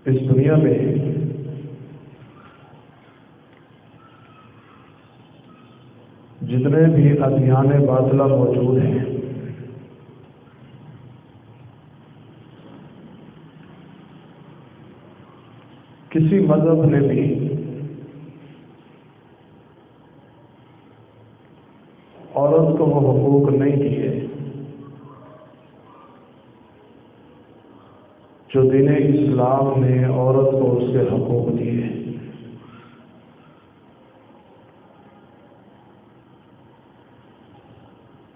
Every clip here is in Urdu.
اس دنیا میں جتنے بھی ادیان باطلہ موجود ہیں، کسی مذہب نے بھی عورت کو وہ حقوق نہیں دیے جو دین اسلام نے عورت کو اس کے حقوق دیے۔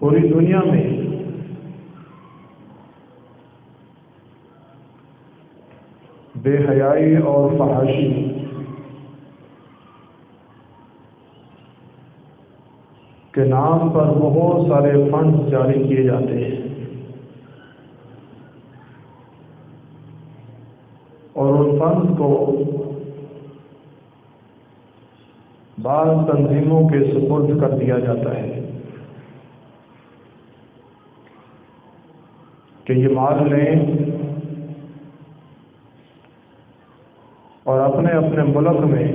پوری دنیا میں بے حیائی اور فحاشی کے نام پر بہت سارے فنڈ جاری کیے جاتے ہیں، اور ان فنڈ کو بعض تنظیموں کے سپرد کر دیا جاتا ہے کہ یہ مال لیں اور اپنے اپنے ملک میں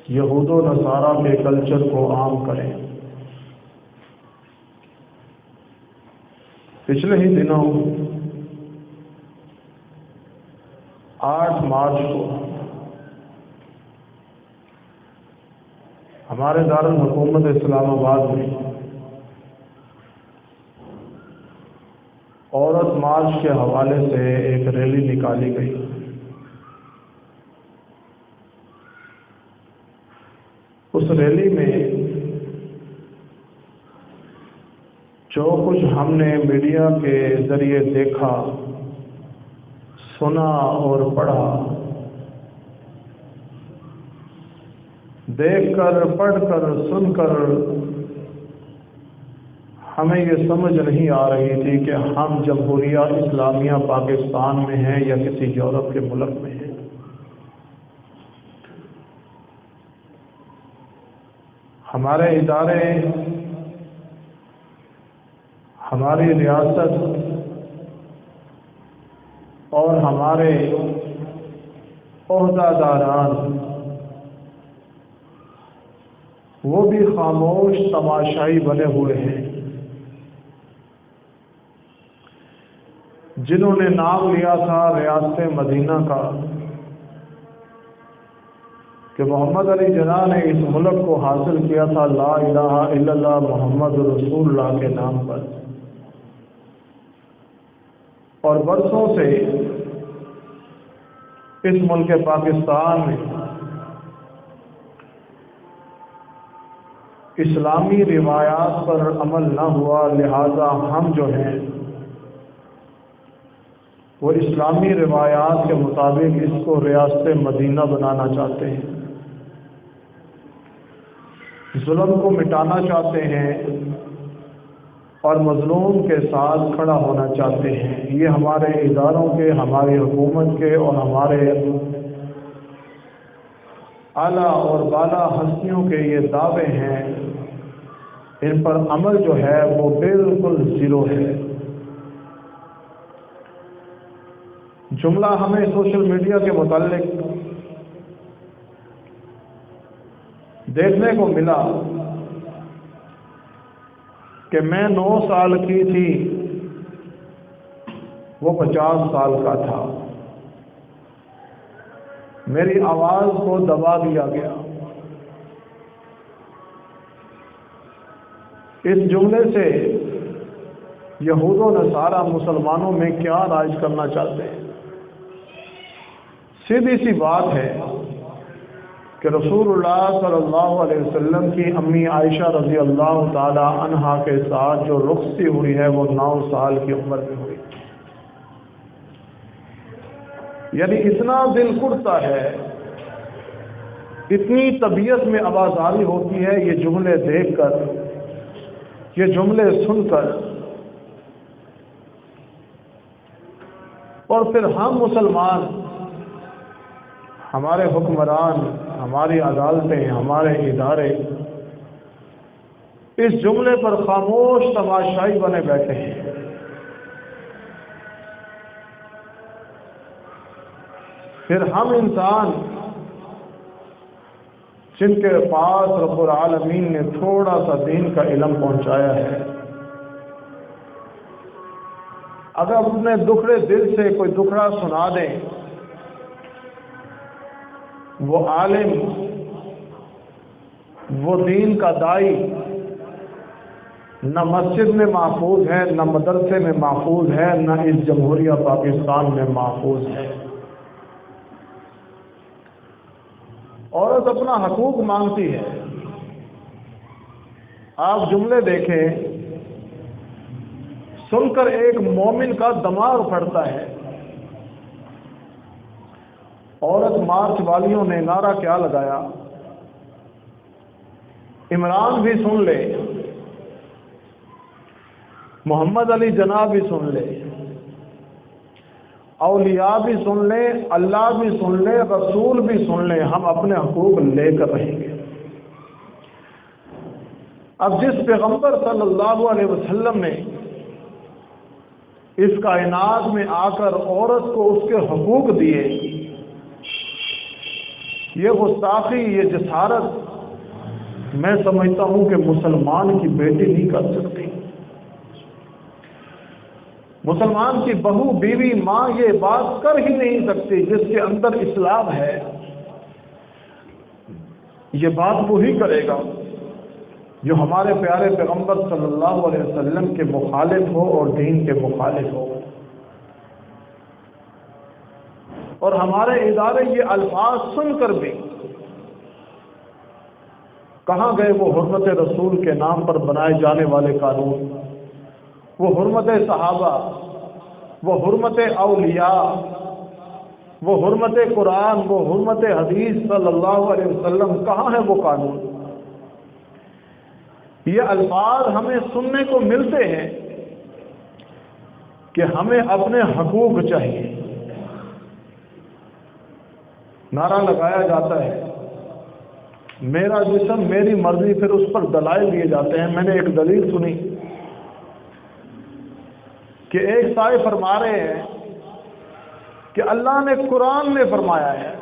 یہود و نصارہ کے کلچر کو عام کریں۔ پچھلے ہی دنوں 8 مارچ کو ہمارے دارالحکومت اسلام آباد میں عورت مارچ کے حوالے سے ایک ریلی نکالی گئی۔ اس ریلی میں جو کچھ ہم نے میڈیا کے ذریعے دیکھا، سنا اور پڑھا، دیکھ کر، پڑھ کر، سن کر ہمیں یہ سمجھ نہیں آ رہی تھی کہ ہم جمہوریہ اسلامیہ پاکستان میں ہیں یا کسی یورپ کے ملک میں ہیں۔ ہمارے ادارے، ہماری ریاست اور ہمارے عہدہ داران وہ بھی خاموش تماشائی بنے ہوئے ہیں، جنہوں نے نام لیا تھا ریاست مدینہ کا کہ محمد علی جناح نے اس ملک کو حاصل کیا تھا لا الہ الا اللہ محمد رسول اللہ کے نام پر، اور برسوں سے اس ملک پاکستان میں اسلامی روایات پر عمل نہ ہوا، لہذا ہم جو ہیں وہ اسلامی روایات کے مطابق اس کو ریاست مدینہ بنانا چاہتے ہیں، ظلم کو مٹانا چاہتے ہیں اور مظلوم کے ساتھ کھڑا ہونا چاہتے ہیں۔ یہ ہمارے اداروں کے، ہماری حکومت کے اور ہمارے اعلیٰ اور بالا ہستیوں کے یہ دعوے ہیں، ان پر عمل جو ہے وہ بالکل زیرو ہے۔ جملہ ہمیں سوشل میڈیا کے متعلق دیکھنے کو ملا کہ میں 9 سال کی تھی، وہ 50 سال کا تھا، میری آواز کو دبا دیا گیا۔ اس جملے سے یہود و نصارہ مسلمانوں میں کیا رائج کرنا چاہتے ہیں؟ سیدھی سی بات ہے کہ رسول اللہ صلی اللہ علیہ وسلم کی امی عائشہ رضی اللہ تعالی عنہا کے ساتھ جو رخصتی ہوئی ہے وہ 9 سال کی عمر میں ہوئی۔ یعنی اتنا دل کڑتا ہے، اتنی طبیعت میں آوازاری ہوتی ہے یہ جملے دیکھ کر، یہ جملے سن کر، اور پھر ہم مسلمان، ہمارے حکمران، ہماری عدالتیں، ہمارے ادارے اس جملے پر خاموش تماشائی بنے بیٹھے ہیں۔ پھر ہم انسان جن کے پاس رب العالمین نے تھوڑا سا دین کا علم پہنچایا ہے، اگر اپنے دکھڑے دل سے کوئی دکھڑا سنا دیں، وہ عالم، وہ دین کا دائی نہ مسجد میں محفوظ ہے، نہ مدرسے میں محفوظ ہے، نہ اس جمہوریہ پاکستان میں محفوظ ہے۔ عورت اپنا حقوق مانگتی ہے۔ آپ جملے دیکھیں، سن کر ایک مومن کا دماغ پھٹتا ہے۔ عورت مارچ والیوں نے نعرہ کیا لگایا، عمران بھی سن لے، محمد علی جناح بھی سن لے، اولیاء بھی سن لیں، اللہ بھی سن لے، رسول بھی سن لیں، ہم اپنے حقوق لے کر رہیں گے۔ اب جس پیغمبر صلی اللہ علیہ وسلم نے اس کائنات میں آ کر عورت کو اس کے حقوق دیے، یہ گستاخی، یہ جسارت میں سمجھتا ہوں کہ مسلمان کی بیٹی نہیں کر سکتی۔ مسلمان کی بہو، بیوی، ماں یہ بات کر ہی نہیں سکتی۔ جس کے اندر اسلام ہے یہ بات وہی کرے گا جو ہمارے پیارے پیغمبر صلی اللہ علیہ وسلم کے مخالف ہو اور دین کے مخالف ہو۔ اور ہمارے ادارے یہ الفاظ سن کر بھی کہاں گئے وہ حرمت رسول کے نام پر بنائے جانے والے قانون، وہ حرمت صحابہ، وہ حرمت اولیاء، وہ حرمت قرآن، وہ حرمت حدیث صلی اللہ علیہ وسلم، کہاں ہے وہ قانون؟ یہ الفاظ ہمیں سننے کو ملتے ہیں کہ ہمیں اپنے حقوق چاہیے۔ نعرہ لگایا جاتا ہے میرا جسم میری مرضی، پھر اس پر دلائل دیے جاتے ہیں۔ میں نے ایک دلیل سنی کہ ایک صاحب فرما رہے ہیں کہ اللہ نے قرآن میں فرمایا ہے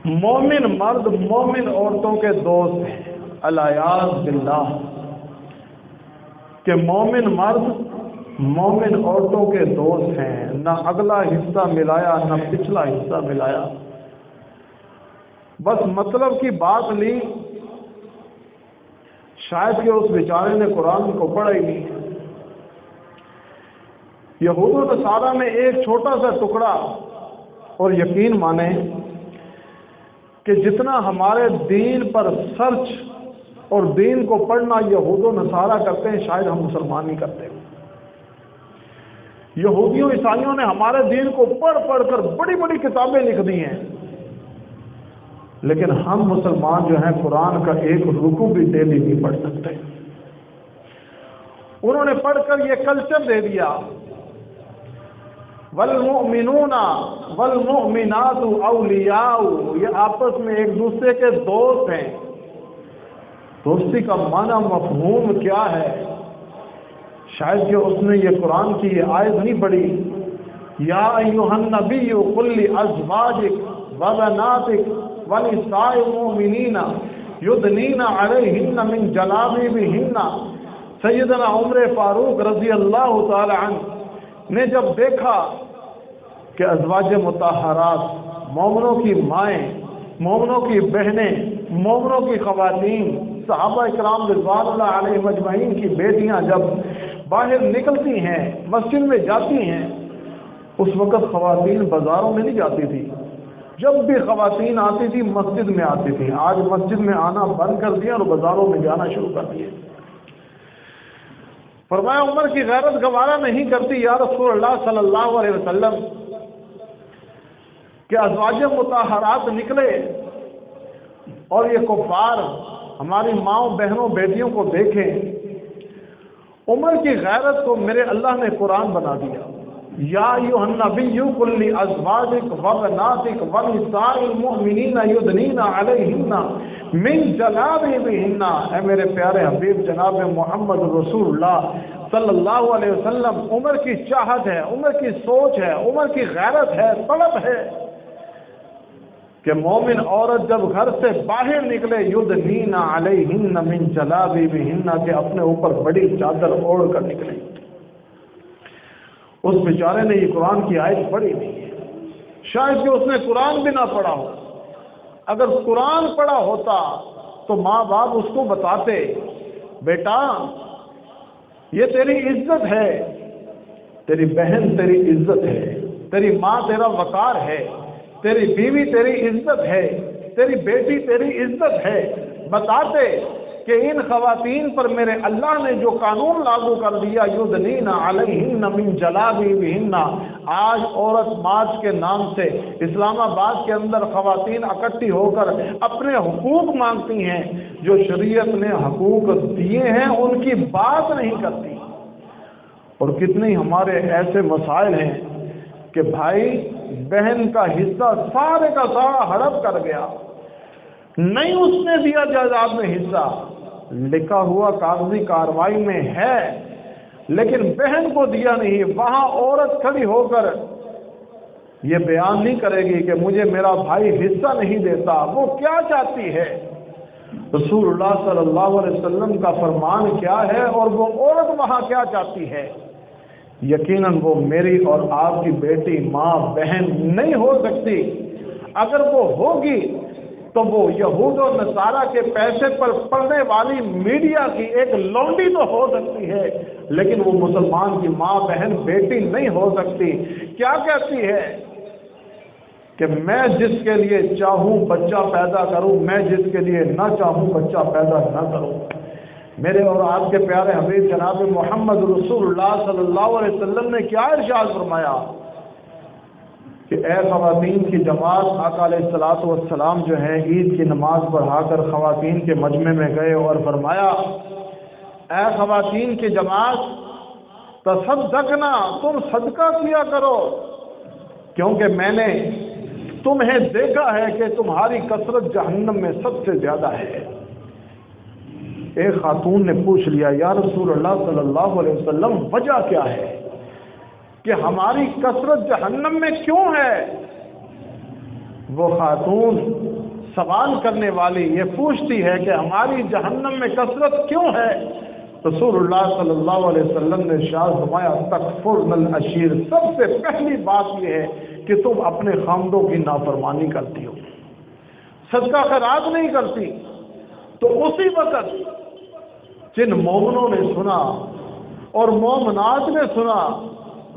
مومن مرد مومن عورتوں کے دوست ہیں، الیاذ باللہ، کہ مومن مرد مومن عورتوں کے دوست ہیں۔ نہ اگلا حصہ ملایا نہ پچھلا حصہ ملایا، بس مطلب کی بات لی۔ شاید کہ اس بیچارے نے قرآن کو پڑھا ہی نہیں۔ یہود و نصارہ میں ایک چھوٹا سا ٹکڑا، اور یقین مانیں کہ جتنا ہمارے دین پر سرچ اور دین کو پڑھنا یہود و نصارہ کرتے ہیں، شاید ہم مسلمان نہیں کرتے۔ یہودیوں عیسائیوں نے ہمارے دین کو پڑھ پڑھ کر بڑی بڑی کتابیں لکھ دی ہیں، لیکن ہم مسلمان جو ہیں قرآن کا ایک رکوع بھی ڈیلی نہیں پڑھ سکتے۔ انہوں نے پڑھ کر یہ کلچر دے دیا، والمؤمنون والمؤمنات اولیاء، یہ آپس میں ایک دوسرے کے دوست ہیں۔ دوستی کا معنی مفہوم کیا ہے؟ شاید کہ اس نے یہ قرآن کی یہ آیت نہیں پڑھی، یا ایھا النبی قل لازواجک وبناتک ونساء المؤمنین یدنین علیہن من جلابیبہن۔ سیدنا عمر فاروق رضی اللہ تعالی عنہ نے جب دیکھا کہ ازواج مطہرات، مومنوں کی مائیں، مومنوں کی بہنیں، مومنوں کی خواتین، صحابہ اکرام رضوان اللہ علیہم اجمعین کی بیٹیاں جب باہر نکلتی ہیں، مسجد میں جاتی ہیں، اس وقت خواتین بازاروں میں نہیں جاتی تھی، جب بھی خواتین آتی تھی مسجد میں آتی تھی۔ آج مسجد میں آنا بند کر دیا اور بازاروں میں جانا شروع کر دیا۔ فرمایا عمر کی غیرت گوارا نہیں کرتی یا رسول اللہ صلی اللہ علیہ وسلم کہ ازواج مطہرات نکلے اور یہ کفار ہماری ماؤں بہنوں بیٹیوں کو دیکھیں۔ عمر کی غیرت کو میرے اللہ نے قرآن بنا دیا، یا ایھا النبی قل لازواجک وبناتک ونساء المؤمنین یدنین علیہن من جلابیبہن۔ اے میرے پیارے حبیب جناب محمد رسول اللہ، صلی اللہ علیہ وسلم عمر کی چاہت ہے، عمر کی سوچ ہے، عمر کی غیرت ہے، طلب ہے کہ مومن عورت جب گھر سے باہر نکلے یدنین علیہن من جلابیبہن، کہ اپنے اوپر بڑی چادر اوڑھ کر نکلے۔ اس بیچارے نے یہ قرآن کی آیت پڑھی نہیں ہے، شاید کہ اس نے قرآن بھی نہ پڑھا ہو۔ اگر قرآن پڑھا ہوتا تو ماں باپ اس کو بتاتے، بیٹا یہ تیری عزت ہے، تیری بہن تیری عزت ہے، تیری ماں تیرا وقار ہے، تیری بیوی تیری عزت ہے، تیری بیٹی تیری عزت ہے۔ بتاتے کہ ان خواتین پر میرے اللہ نے جو قانون لاگو کر دیا، یدنین علیہن من جلابیبہن، آج عورت مارچ کے نام سے اسلام آباد کے اندر خواتین اکٹھی ہو کر اپنے حقوق مانگتی ہیں، جو شریعت نے حقوق دیے ہیں ان کی بات نہیں کرتی۔ اور کتنے ہمارے ایسے مسائل ہیں کہ بھائی بہن کا حصہ سارے کا سارا ہڑپ کر گیا، نہیں اس نے دیا جائیداد میں حصہ، لکھا ہوا کاغذی کارروائی میں ہے لیکن بہن کو دیا نہیں۔ وہاں عورت کھڑی ہو کر یہ بیان نہیں کرے گی کہ مجھے میرا بھائی حصہ نہیں دیتا۔ وہ کیا چاہتی ہے؟ رسول اللہ صلی اللہ علیہ وسلم کا فرمان کیا ہے اور وہ عورت وہاں کیا چاہتی ہے؟ یقیناً وہ میری اور آپ کی بیٹی، ماں، بہن نہیں ہو سکتی۔ اگر وہ ہوگی تو وہ یہود اور نصارہ کے پیسے پر پڑنے والی میڈیا کی ایک لونڈی تو ہو سکتی ہے، لیکن وہ مسلمان کی ماں، بہن، بیٹی نہیں ہو سکتی۔ کیا کہتی ہے کہ میں جس کے لیے چاہوں بچہ پیدا کروں، میں جس کے لیے نہ چاہوں بچہ پیدا نہ کروں۔ میرے اور آپ کے پیارے حبیب جناب محمد رسول اللہ صلی اللہ علیہ وسلم نے کیا ارشاد فرمایا کہ اے خواتین کی جماعت، آقا علیہ الصلوۃ والسلام جو ہے عید کی نماز پڑھا کر خواتین کے مجمع میں گئے اور فرمایا اے خواتین کی جماعت تصدقنا، تم صدقہ کیا کرو، کیونکہ میں نے تمہیں دیکھا ہے کہ تمہاری کثرت جہنم میں سب سے زیادہ ہے۔ ایک خاتون نے پوچھ لیا یا رسول اللہ صلی اللہ علیہ وسلم وجہ کیا ہے کہ ہماری کثرت جہنم میں کیوں ہے؟ وہ خاتون سوال کرنے والی یہ پوچھتی ہے کہ ہماری جہنم میں کثرت کیوں ہے؟ رسول اللہ صلی اللہ علیہ وسلم نے ارشاد فرمایا تکفرن العشیر، سب سے پہلی بات یہ ہے کہ تم اپنے خامدوں کی نافرمانی کرتی ہو، صدقہ خیرات نہیں کرتی۔ تو اسی وقت جن مومنوں نے سنا اور مومنات نے سنا،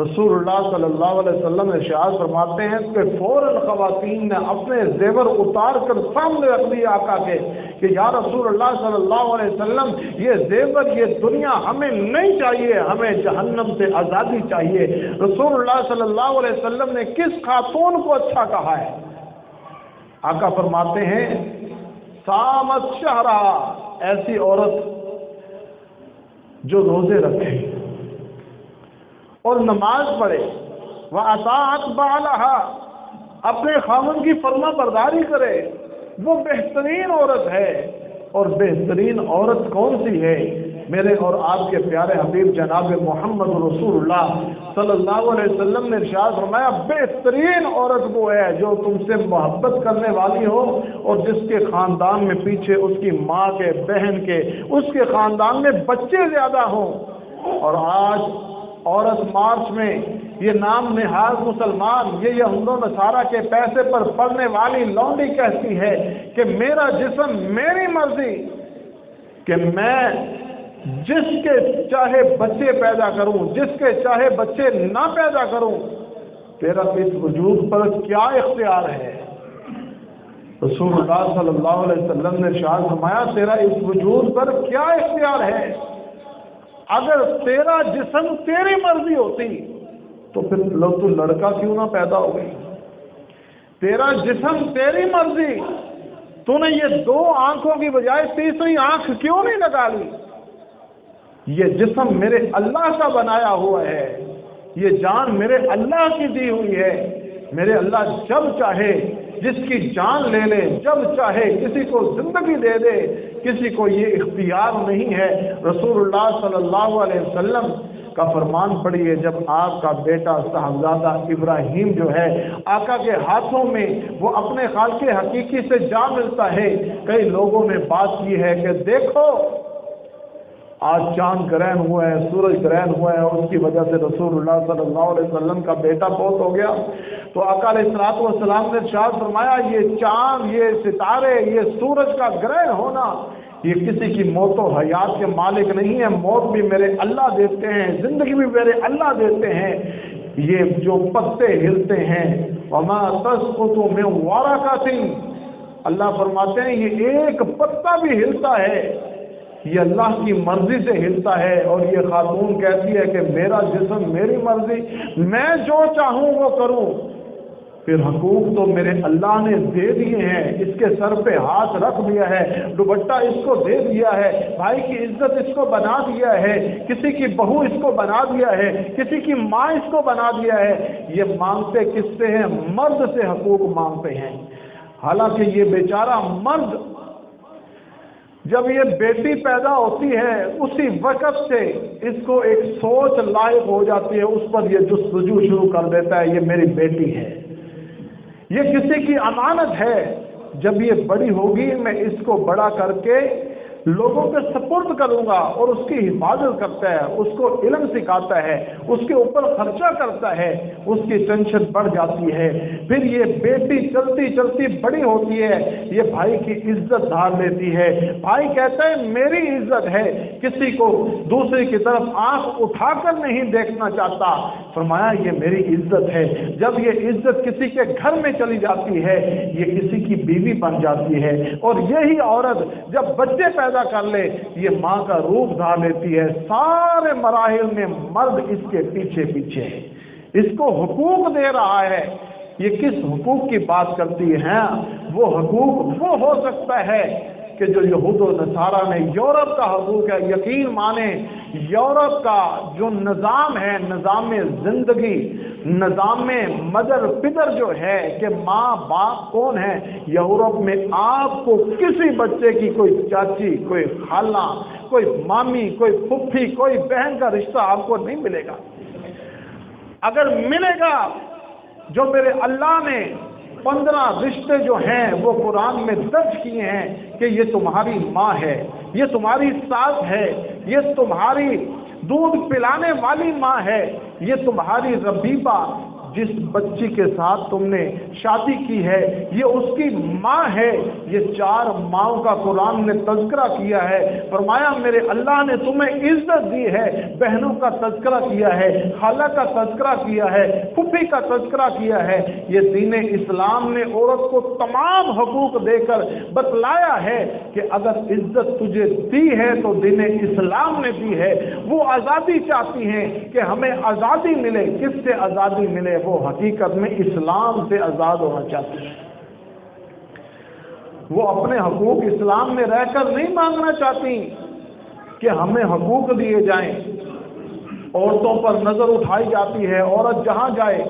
رسول اللہ صلی اللہ علیہ وسلم ارشاد فرماتے ہیں کہ فوراً خواتین نے اپنے زیور اتار کر سامنے رکھ دیا آقا کے کہ یا رسول اللہ صلی اللہ علیہ وسلم یہ زیور، یہ دنیا ہمیں نہیں چاہیے، ہمیں جہنم سے آزادی چاہیے۔ رسول اللہ صلی اللہ علیہ وسلم نے کس خاتون کو اچھا کہا ہے؟ آقا فرماتے ہیں سامت شہرہ، ایسی عورت جو روزے رکھے اور نماز پڑھے، وَأَطَاعَتْ بَعْلَهَا، اپنے خاوند کی فرما برداری کرے، وہ بہترین عورت ہے۔ اور بہترین عورت کون سی ہے؟ میرے اور آپ کے پیارے حبیب جناب محمد رسول اللہ صلی اللہ علیہ وسلم نے ارشاد فرمایا بہترین عورت وہ ہے جو تم سے محبت کرنے والی ہو اور جس کے خاندان میں پیچھے اس کی ماں کے، بہن کے، اس کے خاندان میں بچے زیادہ ہوں۔ اور آج عورت مارچ میں یہ نام نہاد مسلمان، یہ یہود و نصارہ کے پیسے پر پڑنے والی لونڈی کہتی ہے کہ میرا جسم میری مرضی، کہ میں جس کے چاہے بچے پیدا کروں، جس کے چاہے بچے نہ پیدا کروں، تیرا اس وجود پر کیا اختیار ہے؟ رسول اللہ صلی اللہ علیہ وسلم نے ارشاد فرمایا تیرا اس وجود پر کیا اختیار ہے؟ اگر تیرا جسم تیری مرضی ہوتی تو پھر تو لڑکا کیوں نہ پیدا ہو گئی؟ تیرا جسم تیری مرضی، تو نے یہ دو آنکھوں کی بجائے تیسری آنکھ کیوں نہیں لگا لی؟ یہ جسم میرے اللہ کا بنایا ہوا ہے، یہ جان میرے اللہ کی دی ہوئی ہے، میرے اللہ جب چاہے جس کی جان لے لے، جب چاہے کسی کو زندگی دے دے، کسی کو یہ اختیار نہیں ہے۔ رسول اللہ صلی اللہ علیہ وسلم کا فرمان پڑھیے، جب آپ کا بیٹا صاحبزادہ ابراہیم جو ہے آقا کے ہاتھوں میں وہ اپنے خالق حقیقی سے جا ملتا ہے، کئی لوگوں نے بات کی ہے کہ دیکھو آج چاند گرہن ہوا ہے، سورج گرہن ہوا ہے، اس کی وجہ سے رسول اللہ صلی اللہ علیہ وسلم کا بیٹا فوت ہو گیا۔ تو آقا علیہ الصلوۃ والسلام نے ارشاد فرمایا یہ چاند، یہ ستارے، یہ سورج کا گرہن ہونا یہ کسی کی موت و حیات کے مالک نہیں ہے، موت بھی میرے اللہ دیتے ہیں، زندگی بھی میرے اللہ دیتے ہیں۔ یہ جو پتے ہلتے ہیں وما تسقط من ورقۃ، اللہ فرماتے ہیں یہ ایک پتا بھی ہلتا ہے یہ اللہ کی مرضی سے ہلتا ہے، اور یہ خاتون کہتی ہے کہ میرا جسم میری مرضی، میں جو چاہوں وہ کروں۔ پھر حقوق تو میرے اللہ نے دے دیے ہیں، اس کے سر پہ ہاتھ رکھ دیا ہے، دوپٹہ اس کو دے دیا ہے، بھائی کی عزت اس کو بنا دیا ہے، کسی کی بہو اس کو بنا دیا ہے، کسی کی ماں اس کو بنا دیا ہے۔ یہ مانگتے کس سے ہیں؟ مرد سے حقوق مانگتے ہیں، حالانکہ یہ بیچارہ مرد جب یہ بیٹی پیدا ہوتی ہے اسی وقت سے اس کو ایک سوچ لائق ہو جاتی ہے، اس پر یہ جستجو شروع کر دیتا ہے یہ میری بیٹی ہے، یہ کسی کی امانت ہے، جب یہ بڑی ہوگی میں اس کو بڑا کر کے لوگوں کے سپرد کروں گا، اور اس کی حفاظت کرتا ہے، اس کو علم سکھاتا ہے، اس کے اوپر خرچہ کرتا ہے، اس کی ٹینشن بڑھ جاتی ہے۔ پھر یہ بیٹی چلتی چلتی بڑی ہوتی ہے، یہ بھائی کی عزت دھار لیتی ہے، بھائی کہتا ہے میری عزت ہے، کسی کو دوسری کی طرف آنکھ اٹھا کر نہیں دیکھنا چاہتا، فرمایا یہ میری عزت ہے۔ جب یہ عزت کسی کے گھر میں چلی جاتی ہے یہ کسی کی بیوی بن جاتی ہے، اور یہی عورت جب بچے پیدا کر لے یہ ماں کا روپ دھار لیتی ہے۔ سارے مراحل میں مرد اس کے پیچھے پیچھے ہے، اس کو حقوق دے رہا ہے۔ یہ کس حقوق کی بات کرتی ہے؟ وہ حقوق وہ ہو سکتا ہے کہ جو یہود و نصارہ نے یورپ کا حقوق ہے، یقین مانیں یورپ کا جو نظام ہے، نظام زندگی، نظام مدر پدر جو ہے کہ ماں باپ کون ہے، یورپ میں آپ کو کسی بچے کی کوئی چاچی، کوئی خالہ، کوئی مامی، کوئی پھپھی، کوئی بہن کا رشتہ آپ کو نہیں ملے گا۔ اگر ملے گا جو میرے اللہ نے 15 رشتے جو ہیں وہ قرآن میں درج کیے ہیں کہ یہ تمہاری ماں ہے، یہ تمہاری ساس ہے، یہ تمہاری دودھ پلانے والی ماں ہے، یہ تمہاری ربیبہ جس بچی کے ساتھ تم نے شادی کی ہے یہ اس کی ماں ہے۔ یہ 4 ماؤں کا قرآن نے تذکرہ کیا ہے، فرمایا میرے اللہ نے تمہیں عزت دی ہے، بہنوں کا تذکرہ کیا ہے، خالہ کا تذکرہ کیا ہے، پھوپھی کا تذکرہ کیا ہے۔ یہ دین اسلام نے عورت کو تمام حقوق دے کر بتلایا ہے کہ اگر عزت تجھے دی ہے تو دین اسلام نے دی ہے۔ وہ آزادی چاہتی ہیں کہ ہمیں آزادی ملے، کس سے آزادی ملے؟ وہ حقیقت میں اسلام سے آزاد ہونا چاہتی ہیں، وہ اپنے حقوق اسلام میں رہ کر نہیں مانگنا چاہتی کہ ہمیں حقوق دیے جائیں۔ عورتوں پر نظر اٹھائی جاتی ہے، عورت جہاں جائے،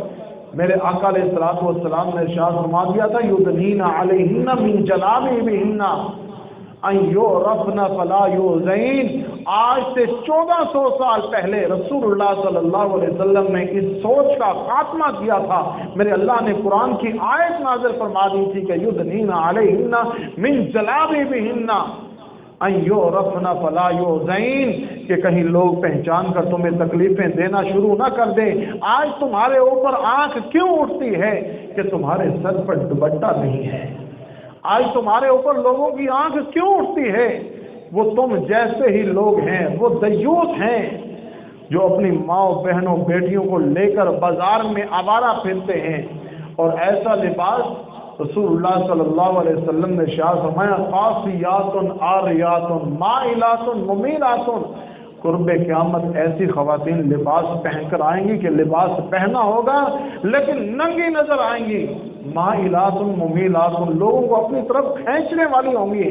میرے آقا علیہ الصلوۃ والسلام نے ارشاد فرما دیا تھا یدنین علیہن من جلابیبہن ان یعرفن فلا یؤذین۔ آج سے 1400 سال پہلے رسول اللہ صلی اللہ علیہ وسلم نے اس سوچ کا خاتمہ کیا تھا۔ میرے اللہ نے قرآن کی آیت نازل فرما دی تھی کہ یدنین علیہن من جلابیبہن ان یعرفن فلا یؤذین، کہ کہیں لوگ پہچان کر تمہیں تکلیفیں دینا شروع نہ کر دیں۔ آج تمہارے اوپر آنکھ کیوں اٹھتی ہے کہ تمہارے سر پر دوپٹہ نہیں ہے؟ آج تمہارے اوپر لوگوں کی آنکھ کیوں اٹھتی ہے؟ وہ تم جیسے ہی لوگ ہیں، وہ دیوس ہیں جو اپنی ماں بہنوں بیٹیوں کو لے کر بازار میں آوارہ پھرتے ہیں، اور ایسا لباس رسول اللہ صلی اللہ علیہ وسلم نے ارشاد فرمایا قاسیات عاریات مائلات ممیلات، قرب قیامت ایسی خواتین لباس پہن کر آئیں گی کہ لباس پہنا ہوگا لیکن ننگی نظر آئیں گی، مائلات ممیلات، لوگوں کو اپنی طرف کھینچنے والی ہوں گی۔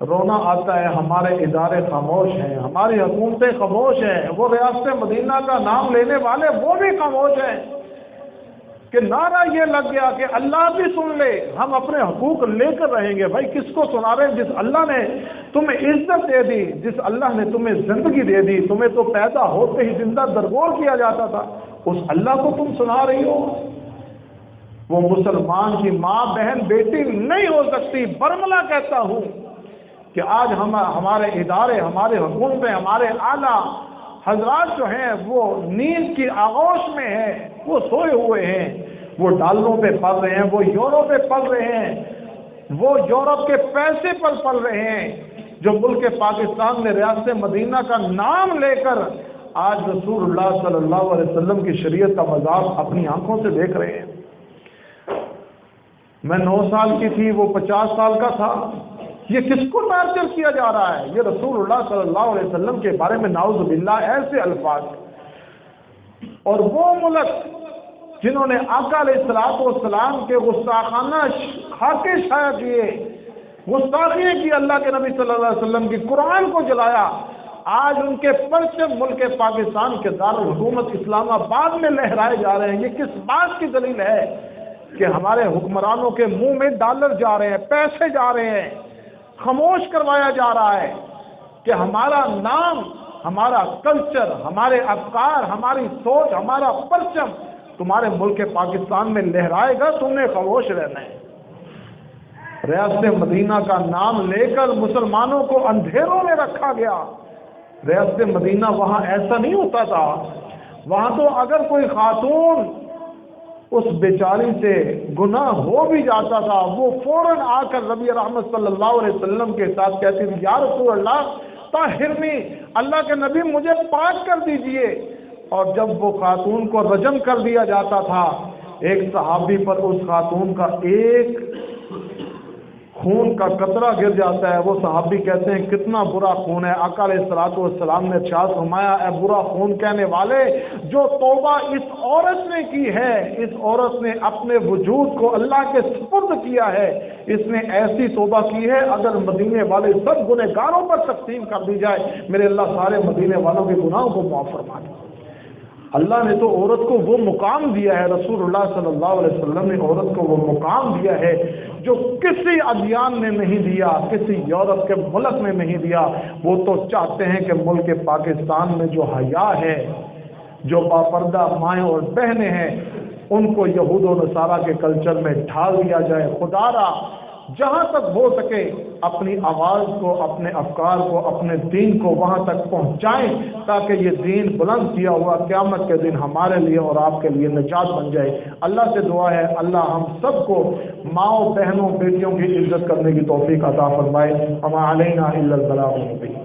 رونا آتا ہے ہمارے ادارے خاموش ہیں، ہماری حکومتیں خاموش ہیں، وہ ریاست مدینہ کا نام لینے والے وہ بھی خاموش ہیں کہ نعرہ یہ لگ گیا کہ اللہ بھی سن لے، ہم اپنے حقوق لے کر رہیں گے۔ بھائی کس کو سنا رہے ہیں؟ جس اللہ نے تمہیں عزت دے دی، جس اللہ نے تمہیں زندگی دے دی، تمہیں تو پیدا ہوتے ہی زندہ درگور کیا جاتا تھا، اس اللہ کو تم سنا رہی ہو؟ وہ مسلمان کی ماں بہن بیٹی نہیں ہو سکتی۔ برملا کہتا ہوں کہ آج ہمارے ادارے، ہمارے حکومتیں، ہمارے اعلیٰ حضرات جو ہیں وہ نیند کی آغوش میں ہیں، وہ سوئے ہوئے ہیں، وہ ڈالروں پہ پل رہے ہیں، وہ یورو پہ پل رہے ہیں، وہ یورپ کے پیسے پر پل رہے ہیں، جو ملک پاکستان میں ریاست مدینہ کا نام لے کر آج رسول اللہ صلی اللہ علیہ وسلم کی شریعت کا مذاق اپنی آنکھوں سے دیکھ رہے ہیں۔ میں 9 سال کی تھی، وہ 50 سال کا تھا۔ یہ کس کو ٹارچر کیا جا رہا ہے؟ یہ رسول اللہ صلی اللہ علیہ وسلم کے بارے میں نعوذ باللہ ایسے الفاظ، اور وہ ملک جنہوں نے آقا علیہ السلام کے گستاخانہ خاکے شائع کیے، گستاخی کی اللہ کے نبی صلی اللہ علیہ وسلم کی قرآن کو جلایا، آج ان کے پرچم ملک پاکستان کے دارالحکومت اسلام آباد میں لہرائے جا رہے ہیں۔ یہ کس بات کی دلیل ہے کہ ہمارے حکمرانوں کے منہ میں ڈالر جا رہے ہیں، پیسے جا رہے ہیں، خاموش کروایا جا رہا ہے کہ ہمارا نام، ہمارا کلچر، ہمارے افکار، ہماری سوچ، ہمارا پرچم تمہارے ملک پاکستان میں لہرائے گا، تم نے خاموش رہنا ہے۔ ریاست مدینہ کا نام لے کر مسلمانوں کو اندھیروں میں رکھا گیا۔ ریاست مدینہ وہاں ایسا نہیں ہوتا تھا، وہاں تو اگر کوئی خاتون اس بیچاری سے گناہ ہو بھی جاتا تھا، وہ فوراً آ کر نبی رحمت صلی اللہ علیہ وسلم کے ساتھ کہتی تھی، یا رسول اللہ طاہرنی، اللہ کے نبی مجھے پاک کر دیجئے۔ اور جب وہ خاتون کو رجم کر دیا جاتا تھا، ایک صحابی پر اس خاتون کا ایک خون کا قطرہ گر جاتا ہے، وہ صحابی کہتے ہیں کتنا برا خون ہے۔ آقا علیہ السلام نے ارشاد فرمایا، اے برا خون کہنے والے، جو توبہ اس عورت نے کی ہے، اس عورت نے اپنے وجود کو اللہ کے سپرد کیا ہے، اس نے ایسی توبہ کی ہے اگر مدینے والے سب گنہگاروں پر تقسیم کر دی جائے، میرے اللہ سارے مدینے والوں کے گناہوں کو معاف فرما دے۔ اللہ نے تو عورت کو وہ مقام دیا ہے، رسول اللہ صلی اللہ علیہ وسلم نے عورت کو وہ مقام دیا ہے جو کسی ادیان نے نہیں دیا، کسی یورپ کے ملک نے نہیں دیا۔ وہ تو چاہتے ہیں کہ ملک پاکستان میں جو حیا ہے، جو باپردہ مائیں اور بہنیں ہیں، ان کو یہود و نصارہ کے کلچر میں ڈھال دیا جائے۔ خدا را جہاں تک ہو سکے اپنی آواز کو، اپنے افکار کو، اپنے دین کو وہاں تک پہنچائیں تاکہ یہ دین بلند کیا ہوا قیامت کے دن ہمارے لیے اور آپ کے لیے نجات بن جائے۔ اللہ سے دعا ہے اللہ ہم سب کو ماؤں، بہنوں، بیٹیوں کی عزت کرنے کی توفیق عطا فرمائے۔ وما علینا الا البلاغ المبین۔